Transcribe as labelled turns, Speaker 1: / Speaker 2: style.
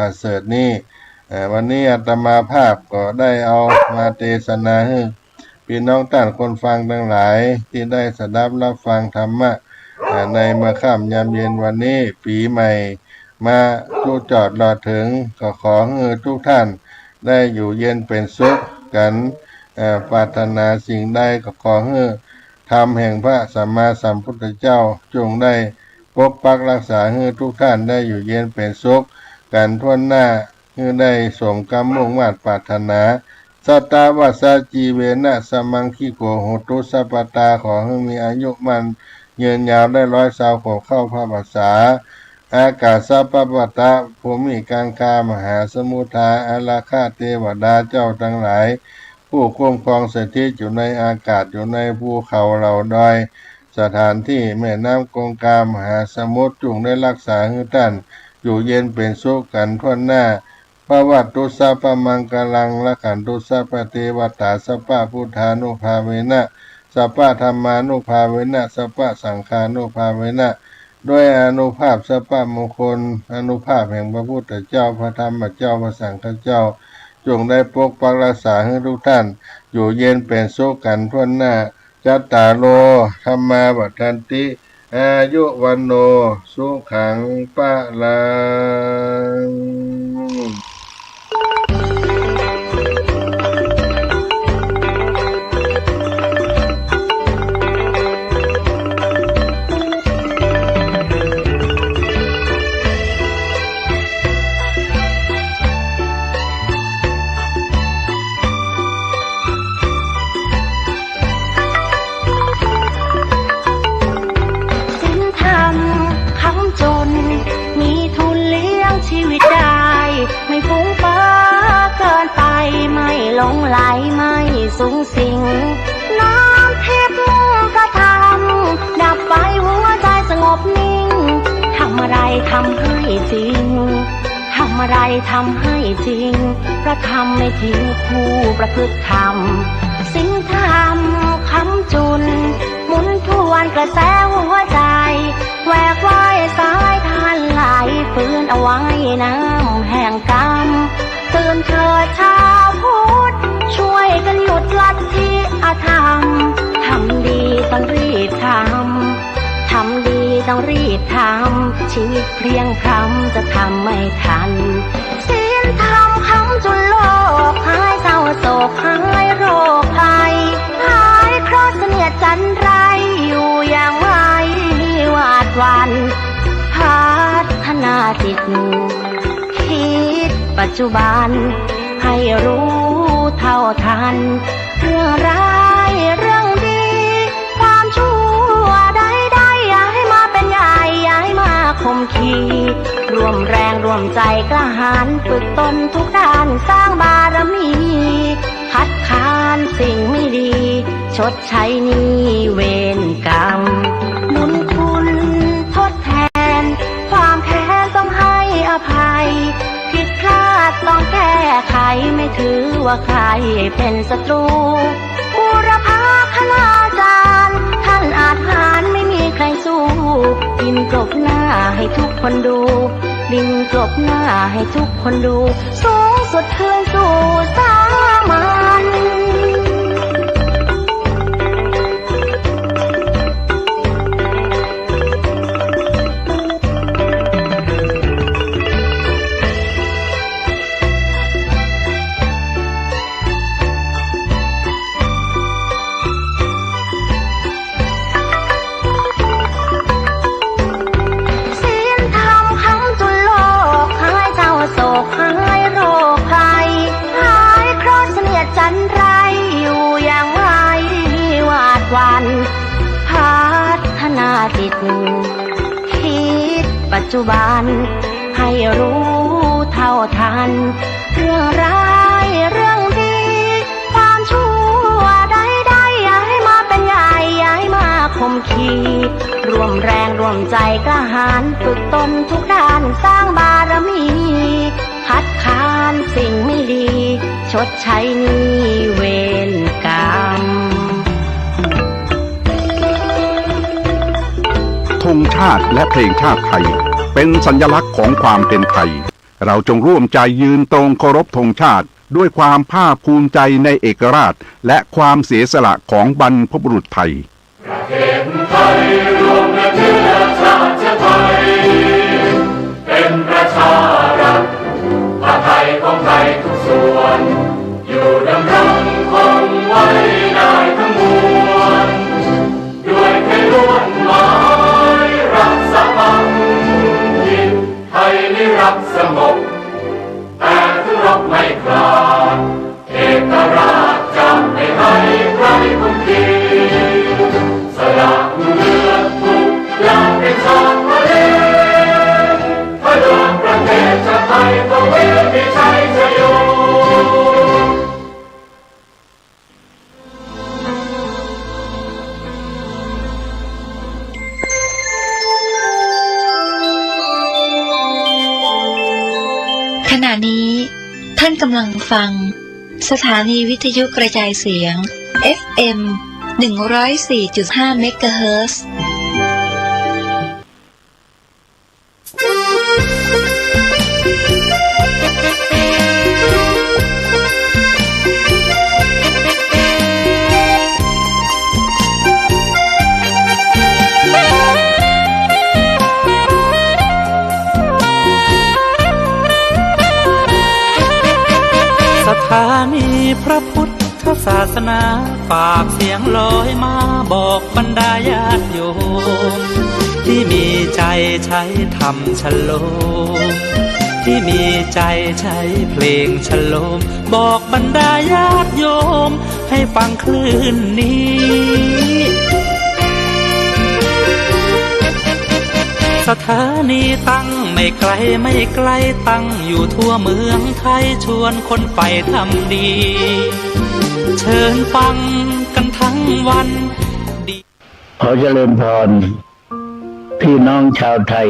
Speaker 1: ประเสริฐนี้วันนี้อาตมาภาพก็ได้เอามาเทศนาให้พี่น้องท่านคนฟังทั้งหลายที่ได้สดับรับฟังธรรมะในเมื่อค่ำยามเย็นวันนี้ปีใหม่มาทุจอดรอถึงก็ขอให้ทุกท่านได้อยู่เย็นเป็นสุขกันปรารถนาสิ่งใดก็ขอให้ธรรมแห่งพระสัมมาสัมพุทธเจ้าจงได้ปกปักรักษาให้ทุกท่านได้อยู่เย็นเป็นสุขกันทั่วหน้าให้ได้สมกรรมมุ่งมั่นปรารถนาสัตตาวาสาจีเวนะสมังคีโกโหตุสัพพตาขอให้มีอายุมันยืนยาวได้120 ขวบเข้าพระพรรษาอากาศสัพพปตะภูมิกังคามหาสมุทาอาราคาเทวดาเจ้าทั้งหลายผู้คุ้มครองสถิตอยู่ในอากาศอยู่ในภูเขาเหล่าดอยสถานที่แม่น้ำคงคามหาสมุทรจงได้รักษาให้ท่านอยู่เย็นเป็นสุขกันทั่วหน้าพระวัตตุสัพพมังคลังละขันตุสัพพเทวตาสัพพพุทธานุภาเวนะสัพพธรรมานุภาเวนะสัพพสังฆานุภาเวนะด้วยอนุภาพสัพพมงคลอนุภาพแห่งพระพุทธเจ้าพระธรรมเจ้าพระสังฆเจ้าจงได้ปกปักรักษาให้ทุกท่านอยู่เย็นเป็นสุขกันทั่วหน้าจัตตาโลธัมมาวัฏันติอายุวันโนสุขังปะลัง
Speaker 2: หลงไหลไม่สูงสิ่งน้ำทิพย์กระทำดับไฟหัวใจสงบนิ่งทำอะไรทำให้จริงทำอะไรทำให้จริงพระธรรมไม่ทิ้งผู้ประพฤติธรรมสิ่งธรรมคำจุนหมุนทวนกระแสหัวใจแหวกว่ายสายทานไหลฟื้นเอาไว้น้ำแห่งกรรมตื่นเถิดชาวพุทธช่วยกันหยุดลัทธิอธรรมทำดีต้องรีบทำทำดีต้องรีบทำชีวิตเพลียงพล้ำจะทำไม่ทันศีลธรรมคำจุลโลกหายเศร้าโศกหายโรคภัยหายเคราะห์เสนียดจันไรอยู่อย่างไม่หวาดหวั่นพัฒนาจิตคิดปัจจุบันให้รู้เท่าทันเรื่องร้ายเรื่องดีความชั่วใดๆอย่าให้มาเป็นใหญ่อย่าให้มาข่มขีรวมแรงรวมใจกล้าหาญฝึกตนทุกด้านสร้างบารมีคัดค้านสิ่งไม่ดีชดใช้หนี้เวรกรรมบุญคุณทดแทนความแค้นต้องให้อภัยผิดพลาดต้องแก้ไขไม่ถือว่าใครเป็นศัตรูบูรพาคณาจารย์ท่านอาจหาญไม่มีใครสู้ดินกลบหน้าให้ทุกคนดูดินกลบหน้าให้ทุกคนดูสูงสุดคืนสู่สามัญจิตคิดปัจจุบันให้รู้เท่าทันเรื่องร้ายเรื่องดีความชั่วใดๆอย่าให้มาเป็นใหญ่อย่าให้มาข่มขีรวมแรงรวมใจกล้าหาญฝึกตนทุกด้านสร้างบารมีคัดค้านสิ่งไม่ดีชดใช้หนี้เวรกรรม
Speaker 3: ธงชาติและเพลงชาติไทยเป็นสัญลักษณ์ของความเป็นไทย เราจงร่วมใจยืนตรงเคารพธงชาติด้วยความภาคภูมิใจในเอกราชและความเสียสละของบรรพบุรุษไทย
Speaker 4: ประเทศไทยรวมและเชื้อชาติไทยเป็นประชารัฐผ้าไทยของไทยทุกส่วนอยู่ดำรงคงไว้ได้ทั้งมวลด้วยเพลงหมายรักสามัคคีไทยนิรักสงบแต่ถึงรบไม่กล้าเอกราชจะไม่ให้ใครคุมขีสละเลือดทุกอย่างเป็นชาติทะเลพระดวงประเทศชาติไทยทวีมีชัยชโย
Speaker 5: ขณะนี้ท่านกำลังฟังสถานีวิทยุกระจายเสียง FM 104.5 เมกะเฮิรตซ์
Speaker 6: สถานีพระพุทธศาสนาฝากเสียงลอยมาบอกบรรดาญาติโยมที่มีใจใช้ธรรมฉโลมที่มีใจใช้เพลงฉโลมบอกบรรดาญาติโยมให้ฟังคลื่นนี้สถานีตั้งไม่ไกลไม่ไกลตั้งอยู่ทั่วเมืองไทยชวนคนไปทำดีเชิญฟังกันทั้งวันดี
Speaker 7: ขอเจริญพรพี่น้องชาวไทย